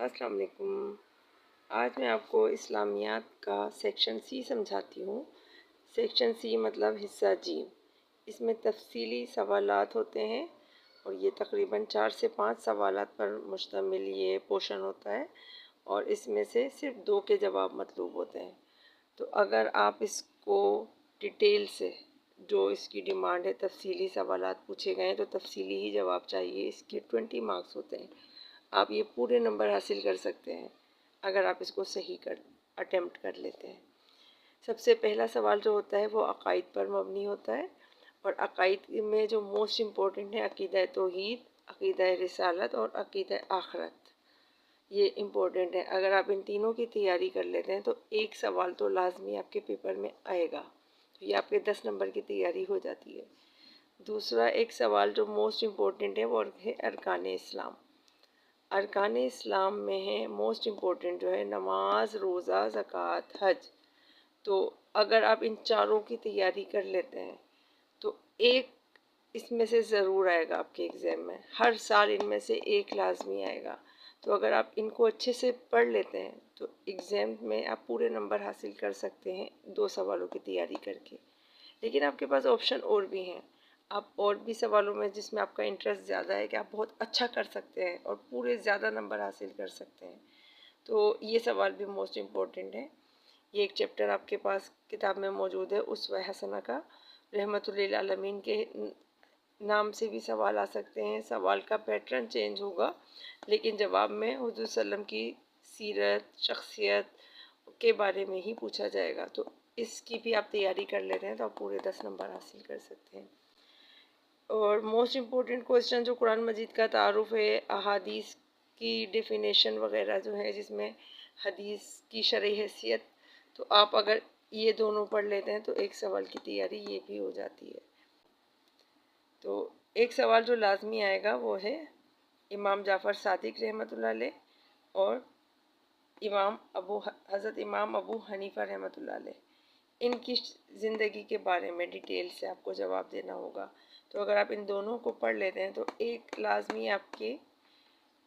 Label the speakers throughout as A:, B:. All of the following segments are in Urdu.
A: السلام علیکم۔ آج میں آپ کو اسلامیات کا سیکشن سی سمجھاتی ہوں۔ سیکشن سی مطلب حصہ جی۔ اس میں تفصیلی سوالات ہوتے ہیں اور یہ تقریباً 4 سے 5 سوالات پر مشتمل یہ پورشن ہوتا ہے اور اس میں سے صرف 2 کے جواب مطلوب ہوتے ہیں۔ تو اگر آپ اس کو ڈیٹیل سے جو اس کی ڈیمانڈ ہے تفصیلی سوالات پوچھے گئے ہیں تو تفصیلی ہی جواب چاہیے۔ اس کے 20 مارکس ہوتے ہیں۔ آپ یہ پورے نمبر حاصل کر سکتے ہیں اگر آپ اس کو صحیح اٹیمپٹ کر لیتے ہیں۔ سب سے پہلا سوال جو ہوتا ہے وہ عقائد پر مبنی ہوتا ہے اور عقائد میں جو موسٹ امپورٹنٹ ہے عقیدہ توحید، عقیدہ رسالت اور عقیدہ آخرت، یہ امپورٹنٹ ہے۔ اگر آپ ان تینوں کی تیاری کر لیتے ہیں تو ایک سوال تو لازمی آپ کے پیپر میں آئے گا، تو یہ آپ کے 10 نمبر کی تیاری ہو جاتی ہے۔ دوسرا ایک سوال جو موسٹ امپورٹنٹ ہے وہ ہے ارکان اسلام۔ ارکان اسلام میں ہے موسٹ امپورٹنٹ جو ہے نماز، روزہ، زکوٰۃ، حج۔ تو اگر آپ ان چاروں کی تیاری کر لیتے ہیں تو ایک اس میں سے ضرور آئے گا آپ کے ایگزام میں، ہر سال ان میں سے ایک لازمی آئے گا۔ تو اگر آپ ان کو اچھے سے پڑھ لیتے ہیں تو ایگزام میں آپ پورے نمبر حاصل کر سکتے ہیں 2 سوالوں کی تیاری کر کے۔ لیکن آپ کے پاس آپشن اور بھی ہیں، آپ اور بھی سوالوں میں جس میں آپ کا انٹرسٹ زیادہ ہے کہ آپ بہت اچھا کر سکتے ہیں اور پورے زیادہ نمبر حاصل کر سکتے ہیں، تو یہ سوال بھی موسٹ امپورٹنٹ ہے۔ یہ ایک چیپٹر آپ کے پاس کتاب میں موجود ہے اسوہ حسنہ کا، رحمت للعالمین کے نام سے بھی سوال آ سکتے ہیں۔ سوال کا پیٹرن چینج ہوگا لیکن جواب میں حضور صلی اللہ علیہ وسلم کی سیرت، شخصیت کے بارے میں ہی پوچھا جائے گا، تو اس کی بھی آپ تیاری کر لیتے ہیں تو آپ پورے 10 نمبر حاصل کر سکتے ہیں۔ اور موسٹ امپورٹنٹ کویسچن جو قرآن مجید کا تعارف ہے، احادیث کی ڈیفینیشن وغیرہ جو ہے جس میں حدیث کی شرعی حیثیت، تو آپ اگر یہ دونوں پڑھ لیتے ہیں تو ایک سوال کی تیاری یہ بھی ہو جاتی ہے۔ تو ایک سوال جو لازمی آئے گا وہ ہے امام جعفر صادق رحمۃ اللہ علیہ اور حضرت امام ابو حنیفہ رحمۃ اللہ علیہ، ان کی زندگی کے بارے میں ڈیٹیل سے آپ کو جواب دینا ہوگا۔ تو اگر آپ ان دونوں کو پڑھ لیتے ہیں تو ایک لازمی آپ کے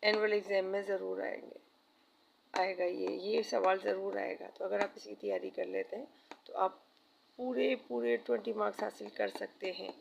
A: اینول ایگزام میں ضرور آئے گا، یہ سوال ضرور آئے گا۔ تو اگر آپ اس کی تیاری کر لیتے ہیں تو آپ پورے 20 مارکس حاصل کر سکتے ہیں۔